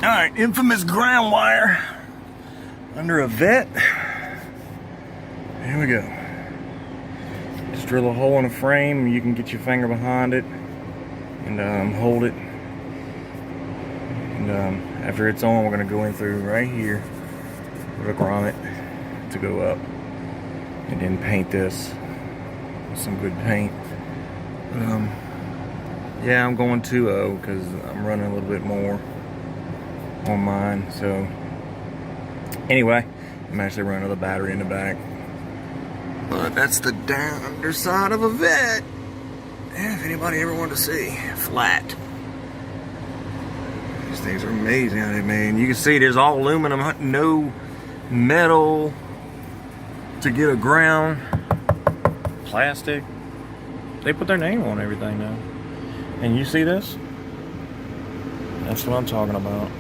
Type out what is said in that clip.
Alright, infamous ground wire under a vet. Here we go. Just drill a hole in the frame. You can get your finger behind it and hold it. And after it's on, we're going to go in through right here with a grommet to go up. And then paint this with some good paint. Yeah, I'm going 2.0 because I'm running a little bit more on mine. So anyway, I'm actually running the battery in the back. But that's the underside of a vet. Yeah, if anybody ever wanted to see, flat. These things are amazing, man. You can see there's all aluminum, no metal to get a ground. Plastic. They put their name on everything now. And you see this? That's what I'm talking about.